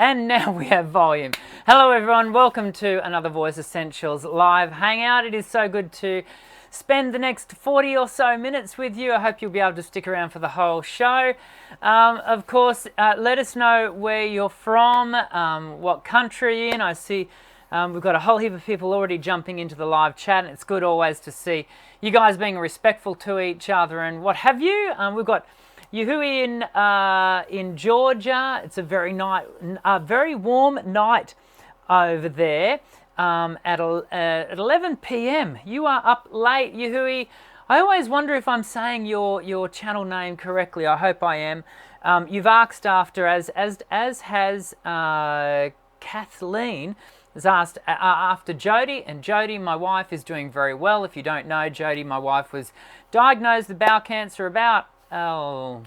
And now we have volume. Hello everyone, welcome to another Voice Essentials live hangout. It is so good to spend the next 40 or so minutes with you. I hope you'll be able to stick around for the whole show. Of course, let us know where you're from, what country you're in. I see we've got a whole heap of people already jumping into the live chat, and it's good always to see you guys being respectful to each other and what have you. We've got Yuhui in Georgia. It's a very warm night over there at 11 p.m. You are up late, Yuhui. I always wonder if I'm saying your channel name correctly. I hope I am. You've asked after, as has Kathleen, has asked after Jody, and Jody, my wife, is doing very well. If you don't know, Jody, my wife, was diagnosed with bowel cancer about how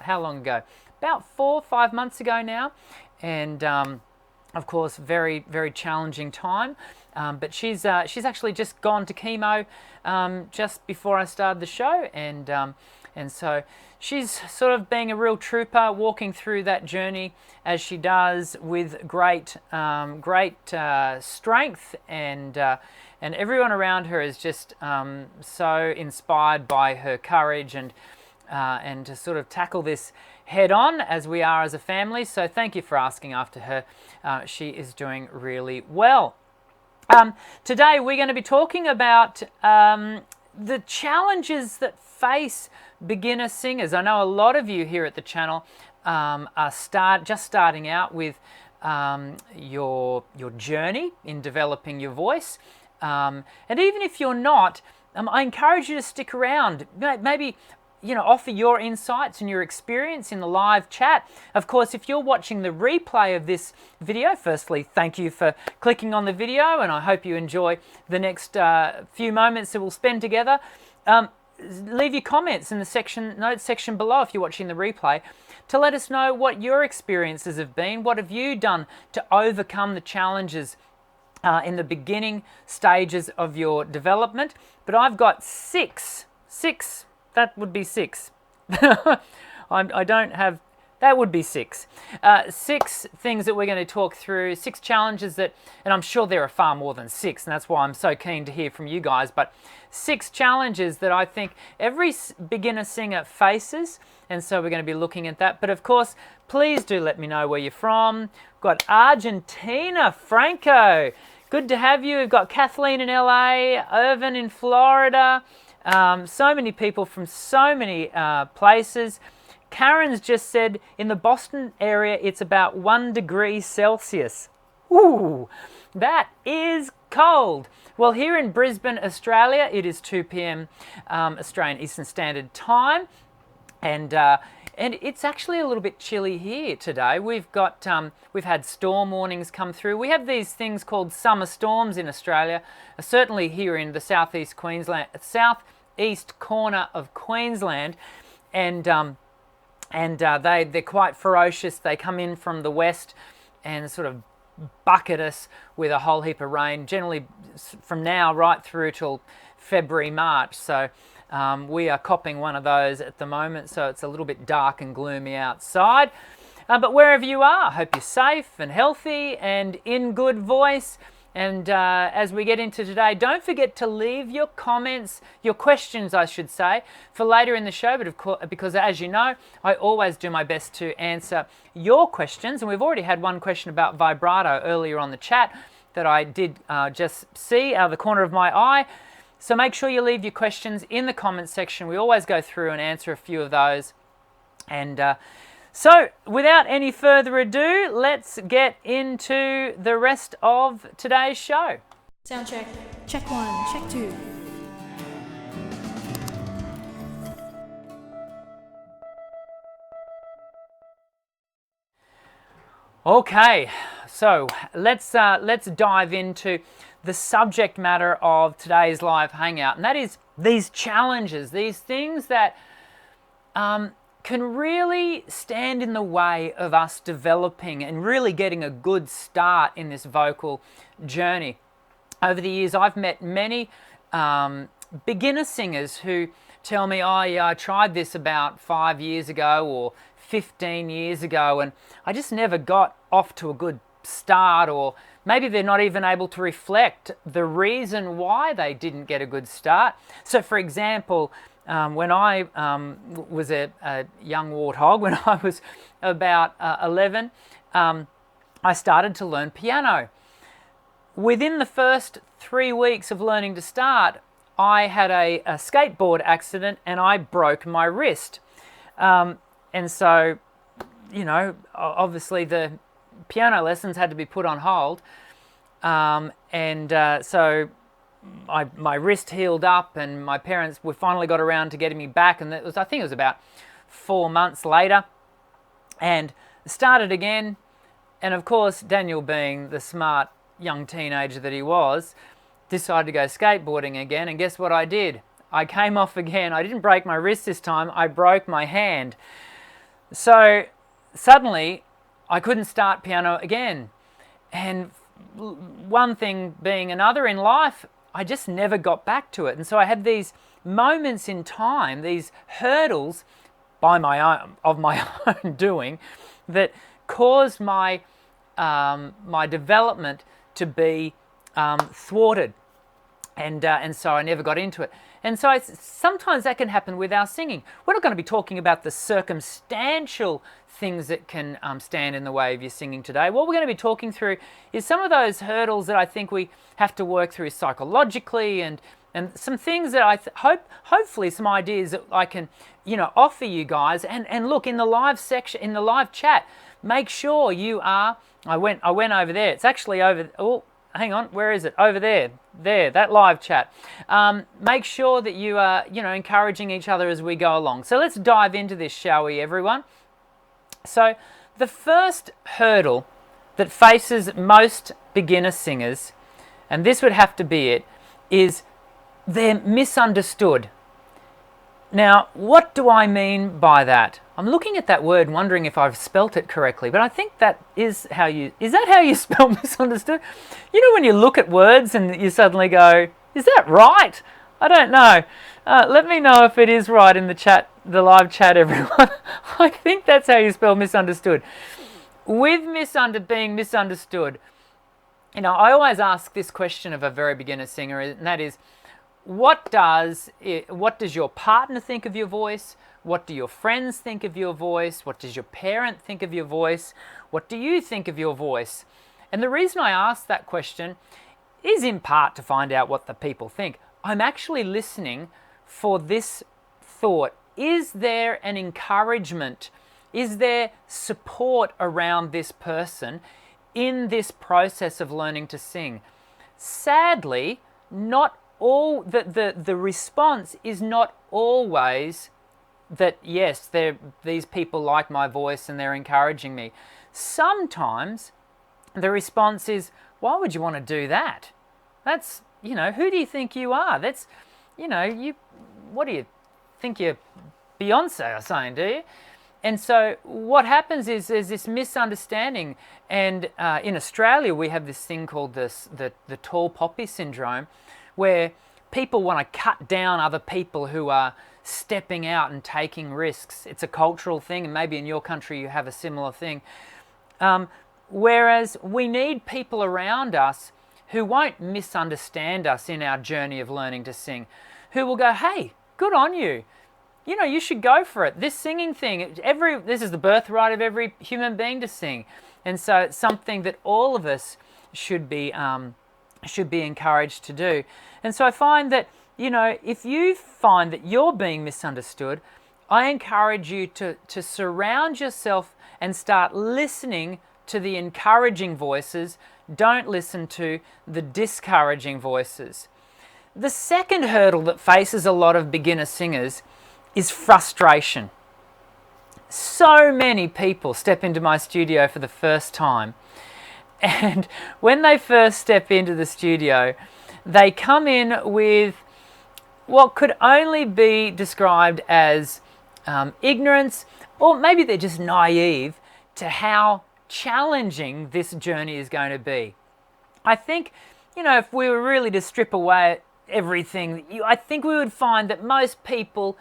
long ago? About 4 or 5 months ago now, and of course, very, very challenging time. But she's actually just gone to chemo just before I started the show, and so she's sort of being a real trooper, walking through that journey as she does with great strength, and everyone around her is just so inspired by her courage and to sort of tackle this head on as we are as a family. So thank you for asking after her. She is doing really well. Today we're going to be talking about the challenges that face beginner singers. I know a lot of you here at the channel are just starting out with your journey in developing your voice, and even if you're not, I encourage you to stick around. Maybe offer your insights and your experience in the live chat. Of course, if you're watching the replay of this video, firstly, thank you for clicking on the video, and I hope you enjoy the next few moments that we'll spend together. Leave your comments in the notes section below if you're watching the replay to let us know what your experiences have been. What have you done to overcome the challenges in the beginning stages of your development? But I've got six. That would be six. I don't have, that would be six. 6 things that we're going to talk through, 6 challenges that, and I'm sure there are far more than 6, and that's why I'm so keen to hear from you guys, but 6 challenges that I think every beginner singer faces, and so we're going to be looking at that. But of course, please do let me know where you're from. We've got Argentina, Franco. Good to have you. We've got Kathleen in LA, Irvin in Florida. So many people from so many places. Karen's just said in the Boston area it's about 1 degree Celsius. Ooh, that is cold. Well, here in Brisbane, Australia, it is 2 p.m. Australian Eastern Standard Time, and it's actually a little bit chilly here today. We've had storm warnings come through. We have these things called summer storms in Australia, certainly here in the southeast corner of Queensland, and they're quite ferocious. They come in from the west and sort of bucket us with a whole heap of rain, generally from now right through till February, March. So we are copping one of those at the moment, so it's a little bit dark and gloomy outside. But wherever you are, I hope you're safe and healthy and in good voice. And as we get into today, don't forget to leave your comments, your questions, I should say, for later in the show. But of course, because as you know, I always do my best to answer your questions. And we've already had one question about vibrato earlier on the chat that I did just see out of the corner of my eye. So make sure you leave your questions in the comments section. We always go through and answer a few of those. And so, without any further ado, let's get into the rest of today's show. Sound check. Check 1, check 2. Okay, so let's dive into the subject matter of today's live hangout, and that is these challenges, these things that can really stand in the way of us developing and really getting a good start in this vocal journey. Over the years, I've met many beginner singers who tell me, oh yeah, I tried this about 5 years ago or 15 years ago, and I just never got off to a good start, or maybe they're not even able to reflect the reason why they didn't get a good start. So for example, when I was a young warthog, when I was about 11, I started to learn piano. Within the first 3 weeks of learning to start, I had a skateboard accident and I broke my wrist. And so, you know, obviously the piano lessons had to be put on hold. So my wrist healed up, and my parents finally got around to getting me back, and I think it was about 4 months later, and started again. And of course, Daniel, being the smart young teenager that he was, decided to go skateboarding again, and guess what I did? I came off again. I didn't break my wrist this time, I broke my hand. So suddenly I couldn't start piano again. And one thing being another in life, I just never got back to it. And so I had these moments in time, these hurdles of my own doing, that caused my development to be thwarted, and so I never got into it. And so sometimes that can happen with our singing. We're not going to be talking about the circumstantial things that can stand in the way of your singing today. What we're going to be talking through is some of those hurdles that I think we have to work through psychologically, and some things that I hopefully some ideas that I can, you know, offer you guys. And look, in the live section, in the live chat, make sure you are. I went over there. It's actually over. Oh, hang on. Where is it? Over there. There. That live chat. Make sure that you are, you know, encouraging each other as we go along. So let's dive into this, shall we, everyone? So the first hurdle that faces most beginner singers, and this would have to be it, is they're misunderstood. Now, what do I mean by that? I'm looking at that word wondering if I've spelt it correctly, but I think that is how you spell misunderstood? You know, when you look at words and you suddenly go, is that right? I don't know. Let me know if it is right in the chat, the live chat, everyone. I think that's how you spell misunderstood. With being misunderstood, you know, I always ask this question of a very beginner singer, and that is, what does your partner think of your voice? What do your friends think of your voice? What does your parent think of your voice? What do you think of your voice? And the reason I ask that question is in part to find out what the people think. I'm actually listening for this thought. Is there an encouragement? Is there support around this person in this process of learning to sing? Sadly, not all the response is not always that, yes, these people like my voice and they're encouraging me. Sometimes the response is, why would you want to do that? That's, you know, who do you think you are? That's, you know, what do you think you're Beyonce or something, do you? And so what happens is there's this misunderstanding, and in Australia we have this thing called the tall poppy syndrome, where people want to cut down other people who are stepping out and taking risks. It's a cultural thing, and maybe in your country you have a similar thing. Whereas we need people around us who won't misunderstand us in our journey of learning to sing, who will go, hey, good on you. You know, you should go for it. This singing thing, this is the birthright of every human being to sing. And so it's something that all of us should be encouraged to do. And so I find that, you know, if you find that you're being misunderstood, I encourage you to surround yourself and start listening to the encouraging voices. Don't listen to the discouraging voices. The second hurdle that faces a lot of beginner singers is frustration. So many people step into my studio for the first time, and when they first step into the studio, they come in with what could only be described as ignorance, or maybe they're just naive to how challenging this journey is going to be. I think, you know, if we were really to strip away everything, I think we would find that most people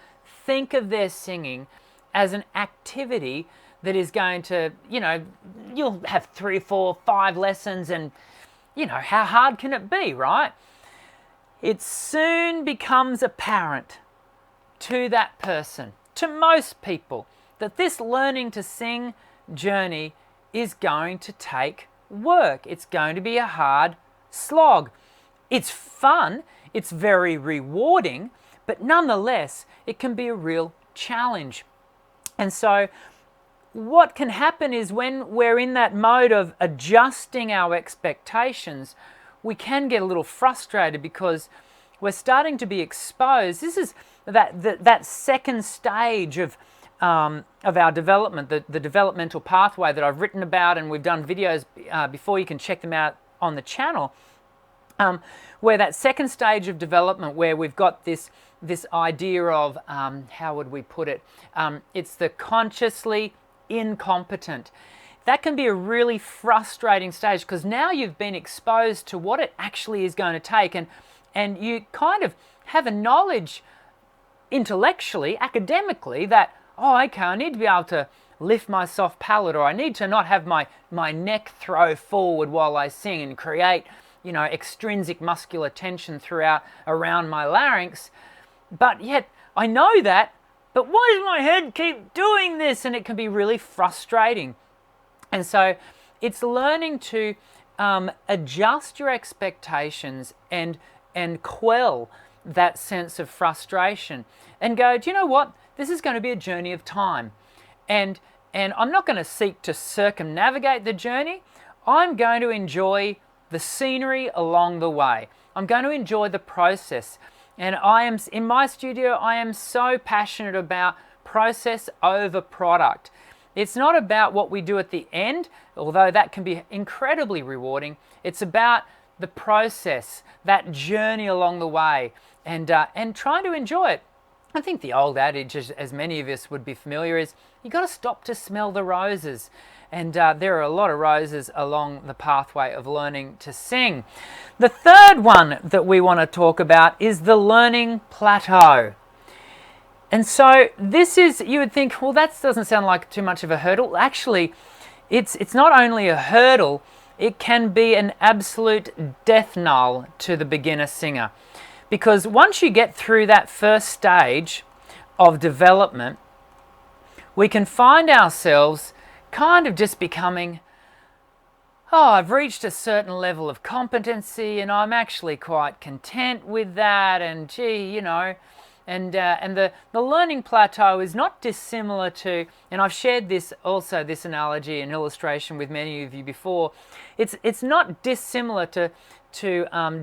think of their singing as an activity that is going to, you'll have 3, 4, 5 lessons, and, how hard can it be, right? It soon becomes apparent to that person, to most people, that this learning to sing journey is going to take work. It's going to be a hard slog. It's fun, it's very rewarding, but nonetheless, it can be a real challenge. And so what can happen is when we're in that mode of adjusting our expectations, we can get a little frustrated because we're starting to be exposed. This is that second stage of our development, the developmental pathway that I've written about, and we've done videos before. You can check them out on the channel. Where that second stage of development, where we've got this idea of, how would we put it? It's the consciously incompetent. That can be a really frustrating stage because now you've been exposed to what it actually is going to take, and you kind of have a knowledge intellectually, academically, that, oh, okay, I need to be able to lift my soft palate, or I need to not have my neck throw forward while I sing and create, extrinsic muscular tension around my larynx. But yet I know that, but why does my head keep doing this? And it can be really frustrating. And so it's learning to adjust your expectations and quell that sense of frustration and go, do you know what? This is going to be a journey of time. And I'm not going to seek to circumnavigate the journey. I'm going to enjoy the scenery along the way. I'm going to enjoy the process. And in my studio, I am so passionate about process over product. It's not about what we do at the end, although that can be incredibly rewarding. It's about the process, that journey along the way, and trying to enjoy it. I think the old adage, as many of us would be familiar, is you got to stop to smell the roses. And there are a lot of roses along the pathway of learning to sing. The third one that we want to talk about is the learning plateau. And so this is, you would think, well, that doesn't sound like too much of a hurdle. Actually, it's not only a hurdle, it can be an absolute death knell to the beginner singer. Because once you get through that first stage of development, we can find ourselves kind of just becoming, I've reached a certain level of competency and I'm actually quite content with that, and gee, and the learning plateau is not dissimilar to, and I've shared this analogy and illustration with many of you before, it's not dissimilar to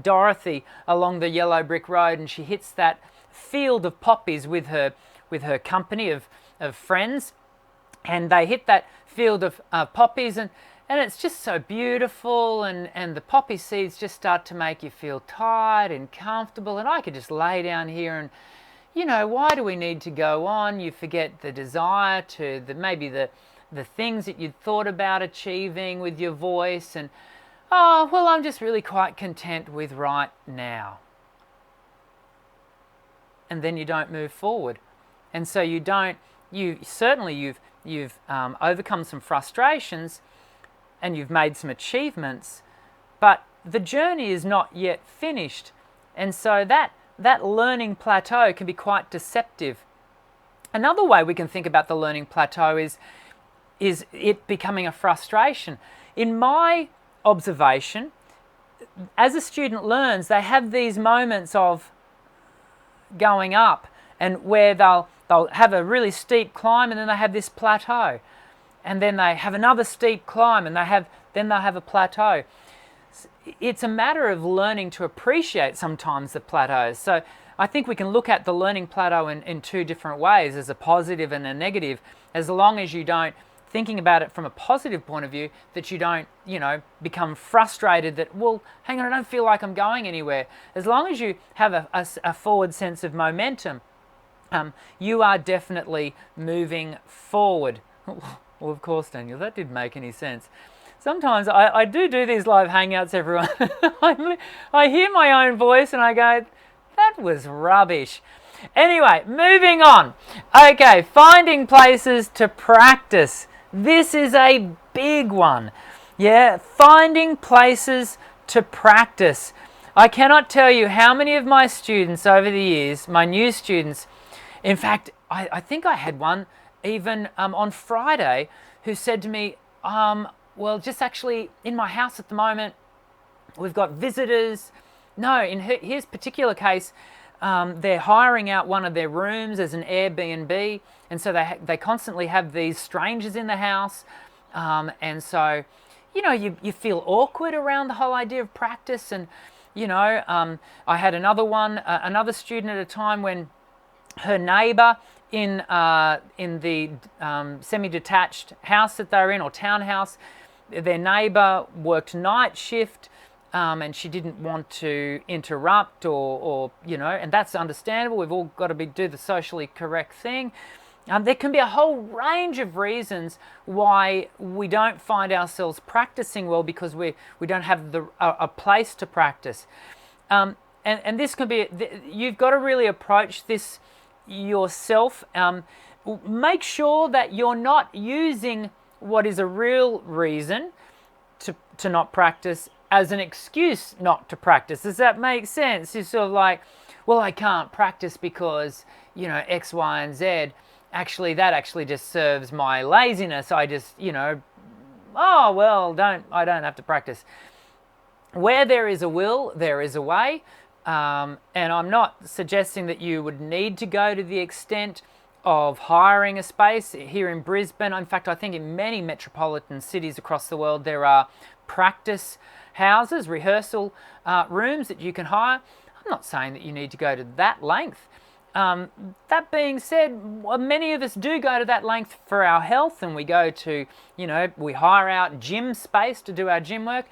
Dorothy along the yellow brick road, and she hits that field of poppies with her company of friends, and they hit that field of poppies, and it's just so beautiful, and the poppy seeds just start to make you feel tired and comfortable, and I could just lay down here and, why do we need to go on? You forget the desire to maybe the things that you'd thought about achieving with your voice, and I'm just really quite content with right now. And then you don't move forward, and so you've overcome some frustrations and you've made some achievements, but the journey is not yet finished. And so that learning plateau can be quite deceptive. Another way we can think about the learning plateau is it becoming a frustration. In my observation, as a student learns, they have these moments of going up, and where they'll have a really steep climb, and then they have this plateau, and then they have another steep climb, and then they'll have a plateau. It's a matter of learning to appreciate sometimes the plateaus. So I think we can look at the learning plateau in two different ways, as a positive and a negative, as long as you don't, thinking about it from a positive point of view, that you don't, become frustrated that, well, hang on, I don't feel like I'm going anywhere. As long as you have a forward sense of momentum, you are definitely moving forward. Well, of course, Daniel, that didn't make any sense. Sometimes I do these live hangouts, everyone. I hear my own voice and I go, that was rubbish. Anyway, moving on. Okay, finding places to practice This is a big one. Yeah, finding places to practice. I cannot tell you how many of my students over the years, my new students, in fact, I think I had one even on Friday who said to me, well, just actually in my house at the moment, we've got visitors. No, in his particular case, they're hiring out one of their rooms as an Airbnb, and so they constantly have these strangers in the house, and so you feel awkward around the whole idea of practice. And I had another student at a time when her neighbour in the semi-detached house that they're in, or townhouse, their neighbour worked night shift. And she didn't want to interrupt or and that's understandable. We've all got to do the socially correct thing. There can be a whole range of reasons why we don't find ourselves practicing well, because we don't have a place to practice. And this can be, you've got to really approach this yourself. Make sure that you're not using what is a real reason to not practice as an excuse not to practice. Does that make sense? You're sort of like, well, I can't practice because, X, Y, and Z. Actually, that actually just serves my laziness. I just, I don't have to practice. Where there is a will, there is a way. And I'm not suggesting that you would need to go to the extent of hiring a space here in Brisbane. In fact, I think in many metropolitan cities across the world, there are practice houses, rehearsal rooms that you can hire. I'm not saying that you need to go to that length. That being said, many of us do go to that length for our health, and we go to, we hire out gym space to do our gym work.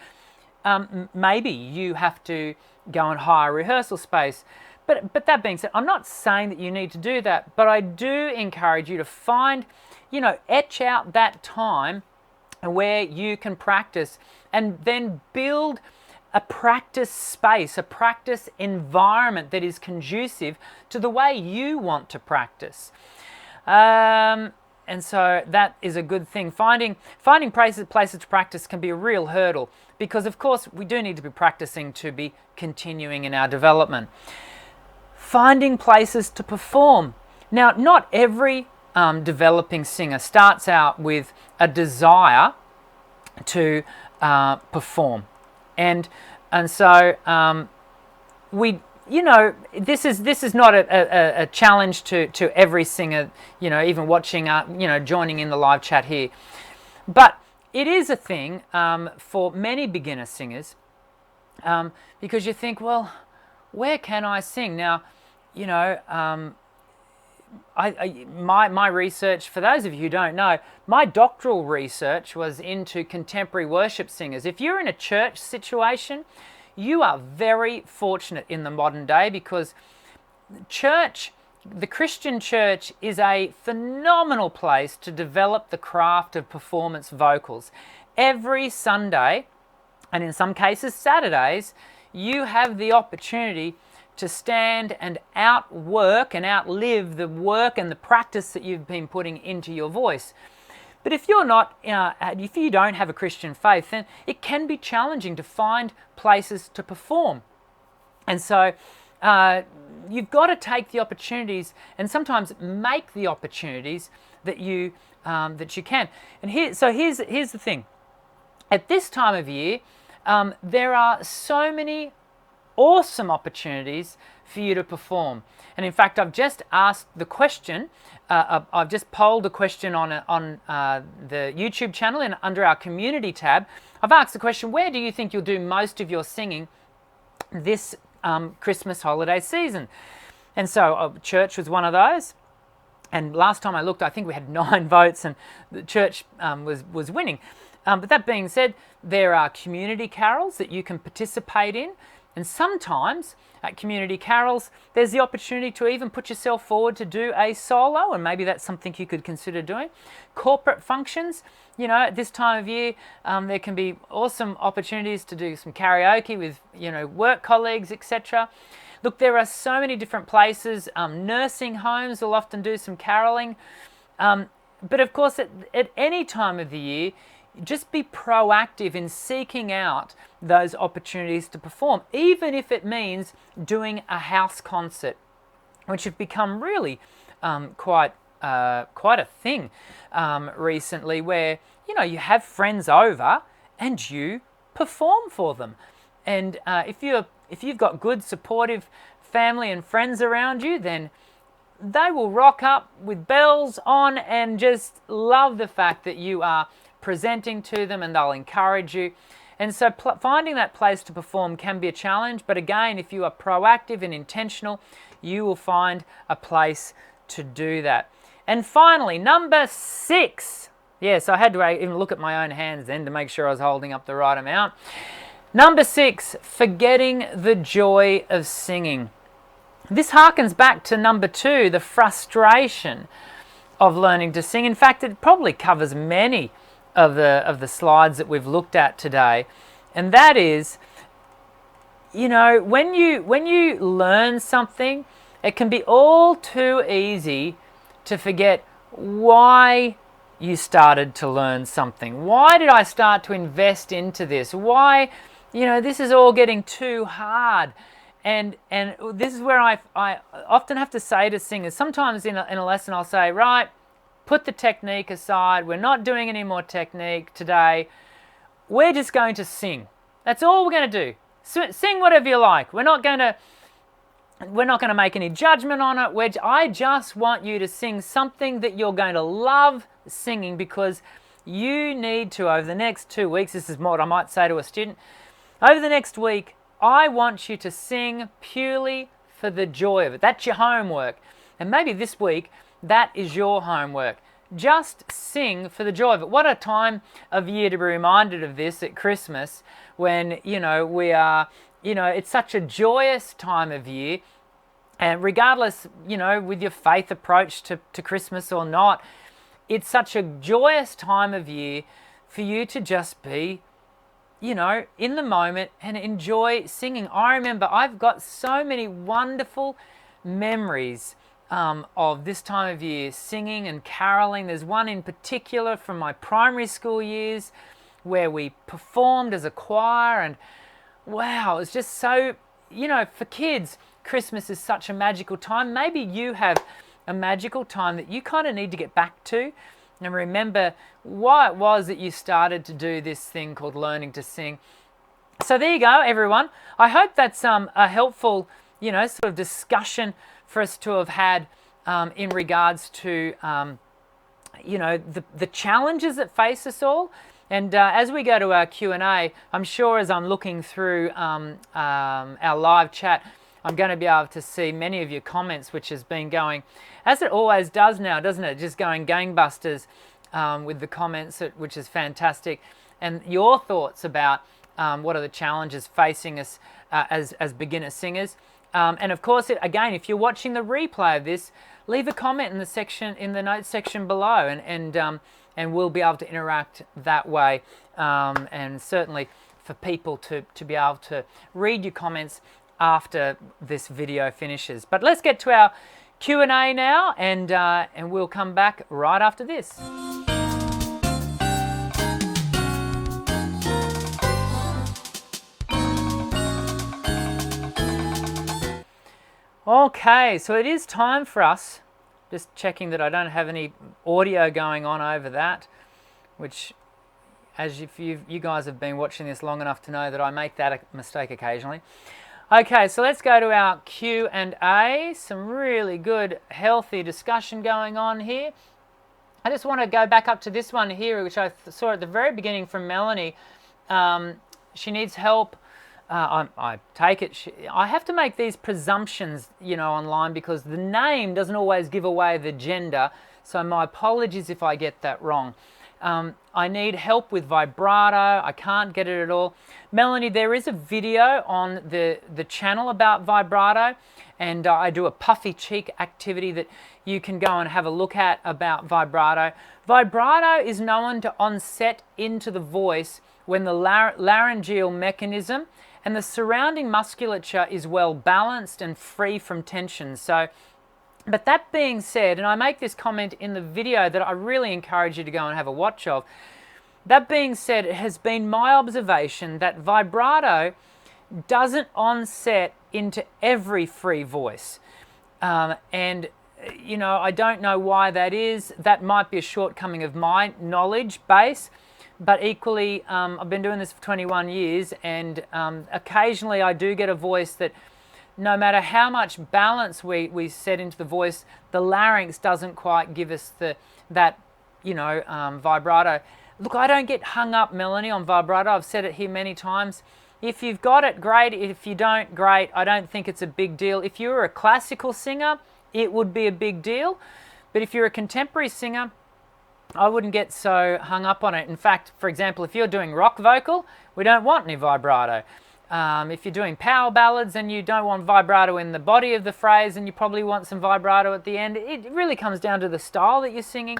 Maybe you have to go and hire rehearsal space. But that being said, I'm not saying that you need to do that, but I do encourage you to find, etch out that time where you can practice, and then build a practice space, a practice environment that is conducive to the way you want to practice. And so that is a good thing. Finding places to practice can be a real hurdle, because of course we do need to be practicing to be continuing in our development. Finding places to perform. Now, not every developing singer starts out with a desire to perform, and so this is not a challenge to every singer, even watching, joining in the live chat here, but it is a thing for many beginner singers, because you think, well, where can I sing now? My research, for those of you who don't know, my doctoral research was into contemporary worship singers. If you're in a church situation, you are very fortunate in the modern day, because the Christian church is a phenomenal place to develop the craft of performance vocals. Every Sunday, and in some cases Saturdays, you have the opportunity to stand and outwork and outlive the work and the practice that you've been putting into your voice. But if you're not, if you don't have a Christian faith, then it can be challenging to find places to perform. And so you've got to take the opportunities, and sometimes make the opportunities that you can. And here's the thing. At this time of year, there are so many awesome opportunities for you to perform. And in fact, I've just asked the question, I've just polled a question on the YouTube channel, and under our community tab, I've asked the question, where do you think you'll do most of your singing this Christmas holiday season? And so church was one of those. And last time I looked, I think we had 9 votes, and the church was winning. But that being said, there are community carols that you can participate in. And sometimes at community carols, there's the opportunity to even put yourself forward to do a solo, and maybe that's something you could consider doing. Corporate functions, at this time of year, there can be awesome opportunities to do some karaoke with, work colleagues, etc. Look, there are so many different places. Nursing homes will often do some caroling. But of course, at any time of the year, just be proactive in seeking out those opportunities to perform, even if it means doing a house concert, which have become really quite a thing recently, where you have friends over and you perform for them. And if you've got good, supportive family and friends around you, then they will rock up with bells on and just love the fact that you are presenting to them, and they'll encourage you. And so finding that place to perform can be a challenge, but again, if you are proactive and intentional, you will find a place to do that. And finally, number 6. Yes, I had to even look at my own hands then to make sure I was holding up the right amount. Number 6, forgetting the joy of singing. This harkens back to number 2, the frustration of learning to sing. In fact, it probably covers many of the slides that we've looked at today. And that is, when you learn something, it can be all too easy to forget why you started to learn something. Why did I start to invest into this? Why, this is all getting too hard. And this is where I often have to say to singers, sometimes in a lesson I'll say, right, put the technique aside. We're not doing any more technique today. We're just going to sing. That's all we're going to do. Sing whatever you like. We're not going to make any judgment on it. I just want you to sing something that you're going to love singing, because you need to, over the next 2 weeks, this is what I might say to a student, over the next week, I want you to sing purely for the joy of it. That's your homework. And maybe this week, that is your homework. Just sing for the joy of it. What a time of year to be reminded of this at Christmas, when, we are, it's such a joyous time of year. And regardless, with your faith approach to Christmas or not, it's such a joyous time of year for you to just be in the moment and enjoy singing. I remember I've got so many wonderful memories of this time of year, singing and caroling. There's one in particular from my primary school years where we performed as a choir, and wow, it's just so, for kids, Christmas is such a magical time. Maybe you have a magical time that you kind of need to get back to and remember why it was that you started to do this thing called learning to sing. So there you go, everyone. I hope that's a helpful, sort of discussion for us to have had in regards to, the challenges that face us all. And as we go to our Q&A, I'm sure as I'm looking through our live chat, I'm going to be able to see many of your comments, which has been going, as it always does now, doesn't it? Just going gangbusters with the comments, which is fantastic. And your thoughts about what are the challenges facing us as beginner singers. And of course, again, if you're watching the replay of this, leave a comment in the notes section below, and we'll be able to interact that way. And certainly for people to be able to read your comments after this video finishes. But let's get to our Q&A now, and we'll come back right after this. Okay, so it is time for us, just checking that I don't have any audio going on over that, which, as if you guys have been watching this long enough to know that I make that a mistake occasionally. Okay, so let's go to our Q&A. Some really good, healthy discussion going on here. I just want to go back up to this one here, which I saw at the very beginning from Melanie. She needs help. I take it. I have to make these presumptions, online, because the name doesn't always give away the gender. So my apologies if I get that wrong. I need help with vibrato. I can't get it at all. Melanie, there is a video on the channel about vibrato, and I do a puffy cheek activity that you can go and have a look at about vibrato. Vibrato is known to onset into the voice when the laryngeal mechanism and the surrounding musculature is well balanced and free from tension. So But that being said, and I make this comment in the video that I really encourage you to go and have a watch of, that being said, it has been my observation that vibrato doesn't onset into every free voice. And, you know, I don't know why that is. That might be a shortcoming of my knowledge base. But equally, I've been doing this for 21 years, and occasionally I do get a voice that no matter how much balance we set into the voice, the larynx doesn't quite give us that vibrato. Look, I don't get hung up, Melanie, on vibrato. I've said it here many times. If you've got it, great. If you don't, great. I don't think it's a big deal. If you were a classical singer, it would be a big deal. But if you're a contemporary singer, I wouldn't get so hung up on it. In fact, for example, if you're doing rock vocal, we don't want any vibrato. If you're doing power ballads and you don't want vibrato in the body of the phrase, and you probably want some vibrato at the end, it really comes down to the style that you're singing.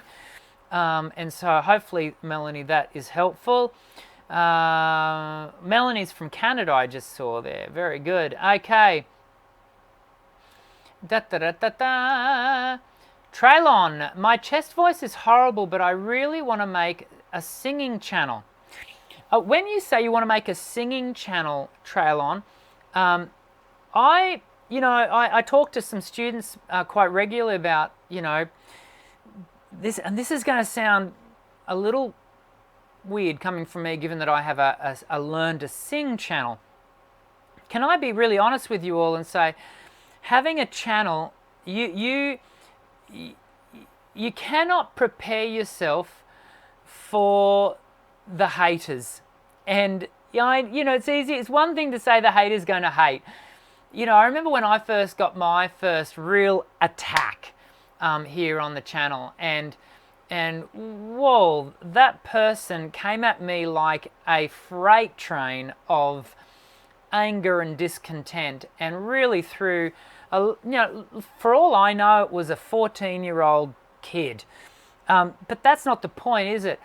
And so hopefully, Melanie, that is helpful. Melanie's from Canada, I just saw there. Very good. Okay. Traylon, my chest voice is horrible, but I really want to make a singing channel. When you say you want to make a singing channel, Traylon, I talk to some students quite regularly about, this, and this is going to sound a little weird coming from me, given that I have a learn to sing channel. Can I be really honest with you all and say, having a channel, you cannot prepare yourself for the haters. And it's easy. It's one thing to say the hater's going to hate. I remember when I first got my first real attack here on the channel, and whoa, that person came at me like a freight train of anger and discontent, and really threw for all I know, it was a 14-year-old kid. But that's not the point, is it?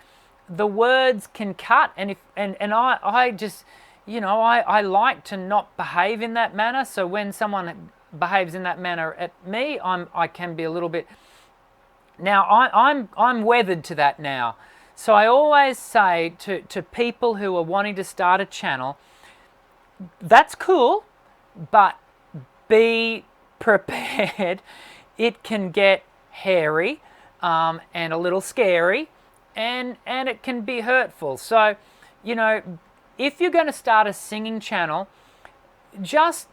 The words can cut, and I just, I like to not behave in that manner. So when someone behaves in that manner at me, I can be a little bit. Now I'm weathered to that now. So I always say to people who are wanting to start a channel, that's cool, but be prepared. It can get hairy and a little scary, and it can be hurtful. So, if you're going to start a singing channel, just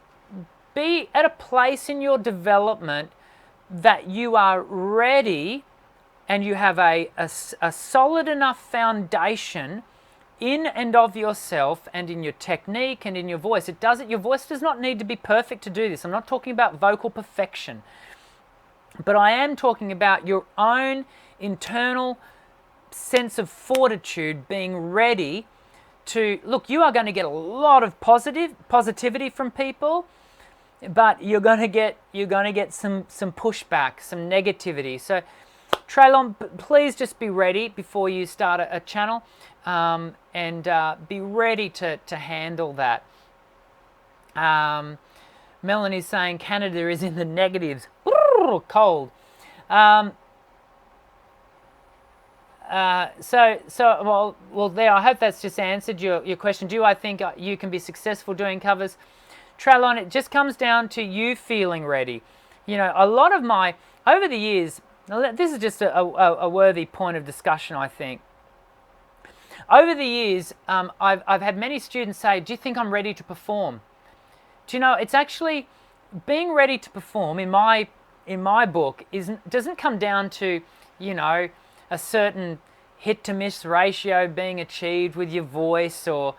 be at a place in your development that you are ready and you have a solid enough foundation in and of yourself and in your technique and in your voice. Your voice does not need to be perfect to do this. I'm not talking about vocal perfection, but I am talking about your own internal sense of fortitude, being ready to, look, you are going to get a lot of positivity from people, but you're going to get some pushback, some negativity. So Traylon, please just be ready before you start a channel, and be ready to handle that. Melanie's saying Canada is in the negatives. Cold. Well, there, I hope that's just answered your question. Do I think you can be successful doing covers? Traylon, it just comes down to you feeling ready. A lot of over the years, this is just a worthy point of discussion, I think. Over the years, I've had many students say, do you think I'm ready to perform? Do you know, it's actually, being ready to perform, in my book, doesn't come down to, a certain hit to miss ratio being achieved with your voice, or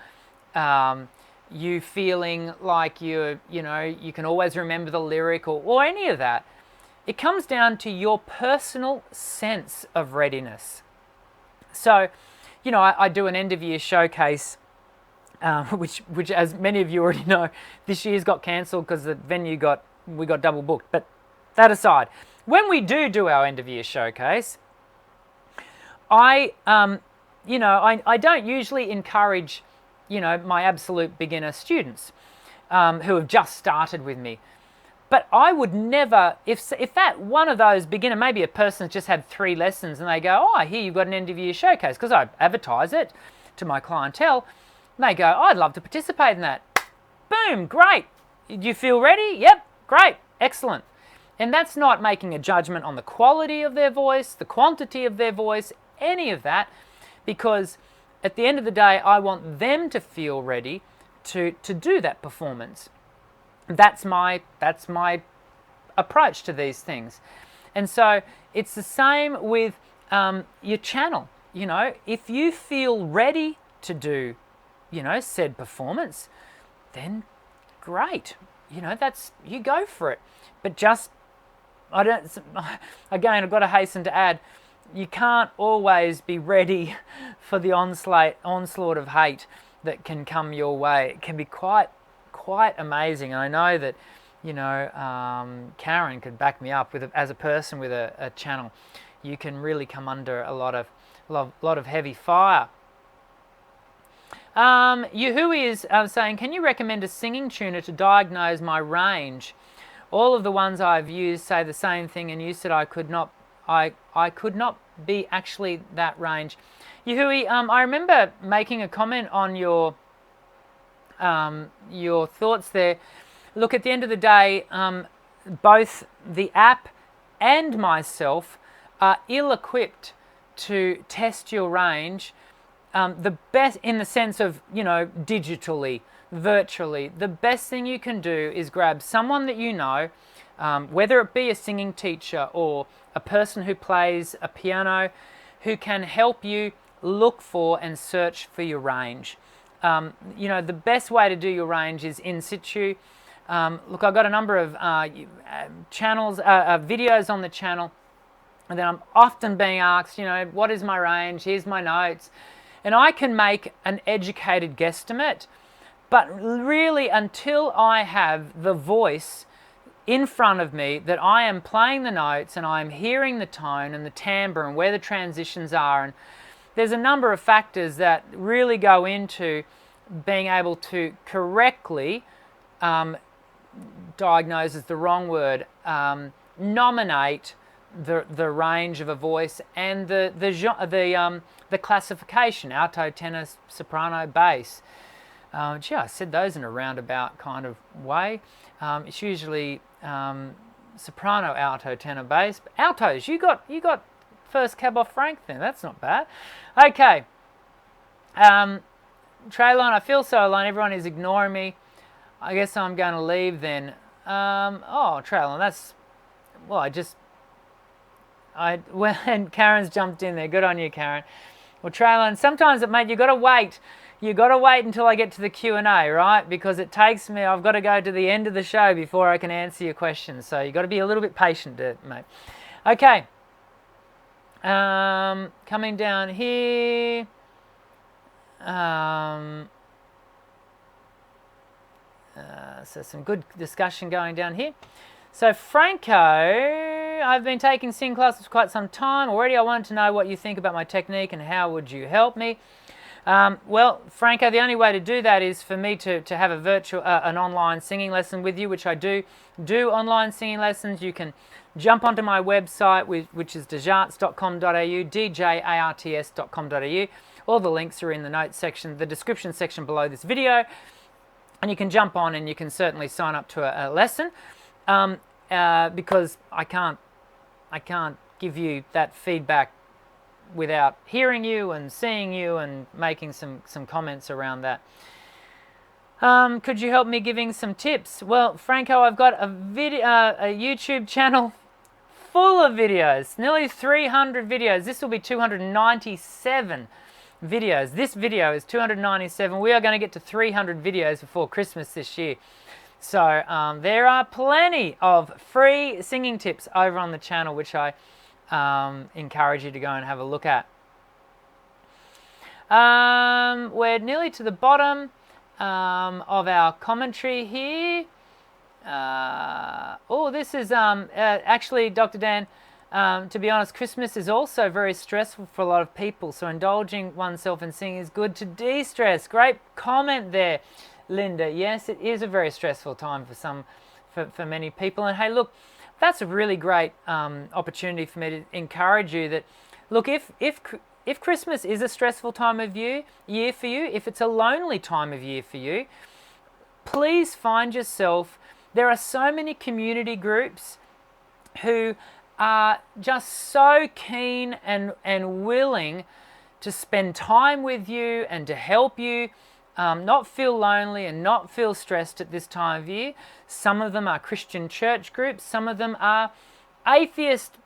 you feeling like you can always remember the lyric, or any of that. It comes down to your personal sense of readiness. So, I do an end of year showcase, which as many of you already know, this year's got cancelled because the venue we got double booked. But that aside, when we do our end of year showcase, I don't usually encourage, my absolute beginner students who have just started with me. But I would never, if that one of those beginner, maybe a person's just had 3 lessons and they go, oh, I hear you've got an end of year showcase, because I advertise it to my clientele, and they go, oh, I'd love to participate in that. Boom, great. Do you feel ready? Yep, great, excellent. And that's not making a judgment on the quality of their voice, the quantity of their voice, any of that, because at the end of the day, I want them to feel ready to do that performance. That's my approach to these things. And so it's the same with your channel. You know, if you feel ready to do, you know, said performance, then great. You know, you go for it. But again, I've got to hasten to add, you can't always be ready for the onslaught of hate that can come your way. It can be quite amazing. And I know that, you know, Karen could back me up as a person with a channel. You can really come under a lot of heavy fire. Yuhui is saying, can you recommend a singing tuner to diagnose my range? All of the ones I've used say the same thing, and you said I could not be actually that range. Yuhui, I remember making a comment on your thoughts there. Look, at the end of the day, both the app and myself are ill-equipped to test your range. The best, in the sense of, you know, digitally, virtually, the best thing you can do is grab someone that you know, whether it be a singing teacher or a person who plays a piano, who can help you look for and search for your range. You know, the best way to do your range is in situ. Look, I've got a number of channels, videos on the channel, and then I'm often being asked, you know, what is my range? Here's my notes. And I can make an educated guesstimate, but really until I have the voice in front of me, that I am playing the notes and I'm hearing the tone and the timbre and where the transitions are, and there's a number of factors that really go into being able to correctly diagnose is the wrong word, nominate the range of a voice and the classification: alto, tenor, soprano, bass. Gee, I said those in a roundabout kind of way. It's usually soprano, alto, tenor, bass. Altos, you got first cab off Frank then. That's not bad. Okay. Traylon, I feel so alone. Everyone is ignoring me. I guess I'm going to leave then. Oh, Traylon, that's... Well, and Karen's jumped in there. Good on you, Karen. Well, Traylon, sometimes mate, you got to wait. You got to wait until I get to the Q&A, right? Because it takes me, I've got to go to the end of the show before I can answer your questions. So you got to be a little bit patient, mate. Okay. Coming down here. So some good discussion going down here. So Franco, I've been taking singing classes for quite some time. Already I wanted to know what you think about my technique and how would you help me. Well, Franco, the only way to do that is for me to have an online singing lesson with you, which I do online singing lessons. You can jump onto my website, which is djarts.com.au, djarts.com.au. All the links are in the notes section, the description section below this video, and you can jump on and you can certainly sign up to a lesson, because I can't give you that feedback without hearing you and seeing you and making some comments around that. Could you help me giving some tips? Well, Franco, I've got a YouTube channel full of videos, nearly 300 videos. This will be 297 videos. This video is 297. We are going to get to 300 videos before Christmas this year. So there are plenty of free singing tips over on the channel, which I encourage you to go and have a look at. We're nearly to the bottom of our commentary here. This is actually, Dr. Dan, to be honest, Christmas is also very stressful for a lot of people, so indulging oneself in singing is good to de-stress. Great comment there, Linda. Yes, it is a very stressful time for for many people. And hey, look, that's a really great opportunity for me to encourage you that, look, if Christmas is a stressful time of year for you, if it's a lonely time of year for you, please find yourself. There are so many community groups who are just so keen and willing to spend time with you and to help you not feel lonely and not feel stressed at this time of year. Some of them are Christian church groups, some of them are atheist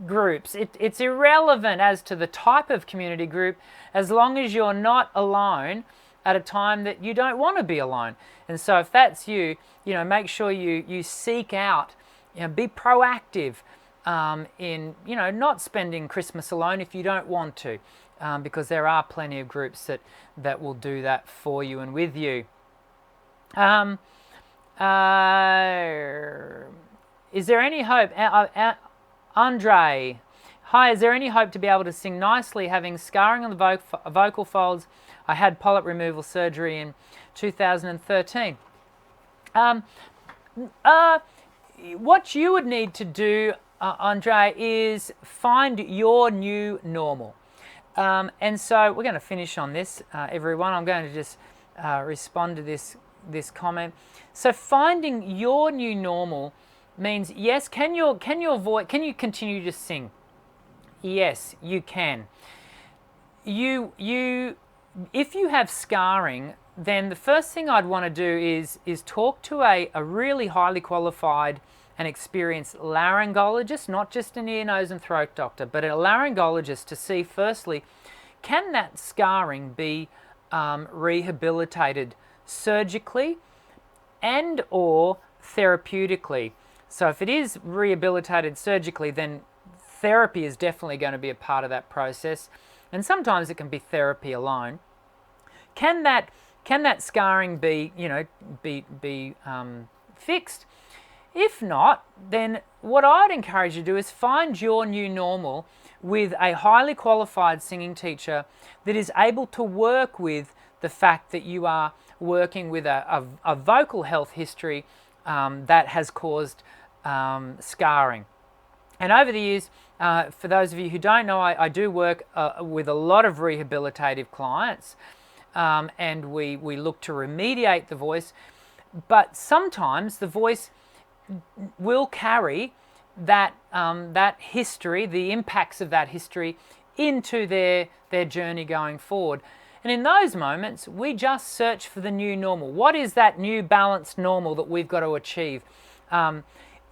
groups. It's irrelevant as to the type of community group, as long as you're not alone at a time that you don't want to be alone. And so if that's you, make sure you seek out, be proactive in, not spending Christmas alone if you don't want to, because there are plenty of groups that will do that for you and with you. Is there any hope? Andre, hi, is there any hope to be able to sing nicely having scarring on the vocal folds? I had polyp removal surgery in 2013. What you would need to do, Andre, is find your new normal. And so we're going to finish on this, everyone. I'm going to just respond to this comment. So finding your new normal means, yes, can you continue to sing? Yes, you can. If you have scarring, then the first thing I'd want to do is talk to a really highly qualified and experienced laryngologist, not just an ear, nose and throat doctor, but a laryngologist, to see firstly, can that scarring be rehabilitated surgically and or therapeutically. So if it is rehabilitated surgically, then therapy is definitely going to be a part of that process, and sometimes it can be therapy alone. Can that scarring be fixed? If not, then what I'd encourage you to do is find your new normal with a highly qualified singing teacher that is able to work with the fact that you are working with a vocal health history that has caused scarring. And over the years, for those of you who don't know, I do work with a lot of rehabilitative clients, and we look to remediate the voice, but sometimes the voice will carry that history, the impacts of that history, into their journey going forward. And in those moments, we just search for the new normal. What is that new balanced normal that we've got to achieve?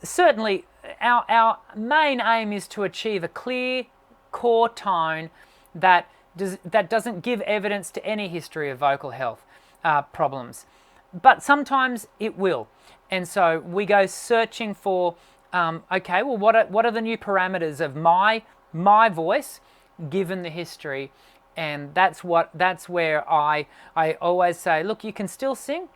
Certainly, our main aim is to achieve a clear core tone that doesn't give evidence to any history of vocal health problems. But sometimes it will. And so we go searching for, okay, well, what are the new parameters of my voice given the history? And that's where I always say, look, you can still sing.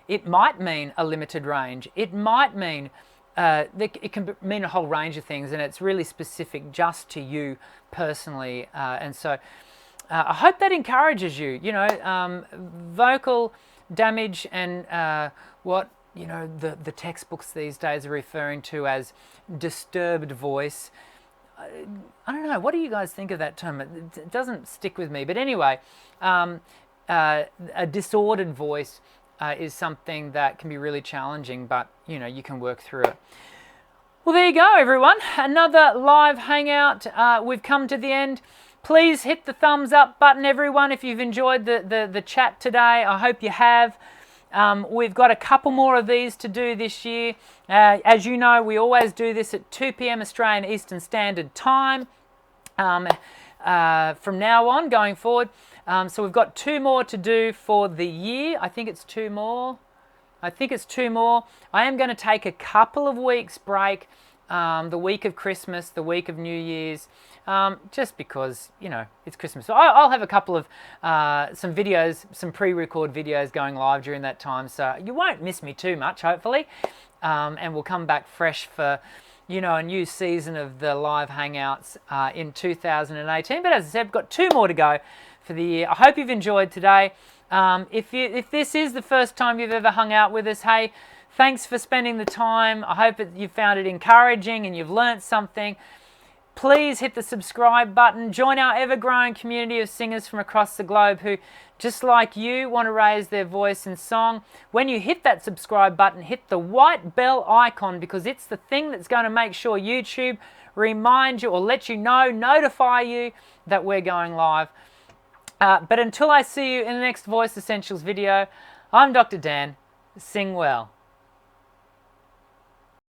It might mean a limited range. It might mean it can mean a whole range of things, and it's really specific just to you personally. And so I hope that encourages you. Vocal damage and what the textbooks these days are referring to as disturbed voice. I don't know. What do you guys think of that term? It doesn't stick with me. But anyway, a disordered voice is something that can be really challenging, but you can work through it. Well, there you go, everyone. Another live hangout. We've come to the end. Please hit the thumbs up button, everyone, if you've enjoyed the chat today. I hope you have. We've got a couple more of these to do this year. As you know, we always do this at 2 p.m. Australian Eastern Standard Time from now on, going forward. So we've got 2 more to do for the year. I think it's 2 more. I am going to take a couple of weeks break, the week of Christmas, the week of New Year's, just because, it's Christmas. So I'll have a couple of some videos, some pre-record videos going live during that time. So you won't miss me too much, hopefully. And we'll come back fresh for, a new season of the live hangouts in 2018. But as I said, we've got 2 more to go for the year. I hope you've enjoyed today. If this is the first time you've ever hung out with us, hey, Thanks for spending the time. I hope that you found it encouraging and you've learnt something. Please hit the subscribe button. Join our ever-growing community of singers from across the globe who, just like you, want to raise their voice in song. When you hit that subscribe button, hit the white bell icon, because it's the thing that's going to make sure YouTube remind you or let you know, notify you that we're going live. But until I see you in the next Voice Essentials video, I'm Dr. Dan. Sing well.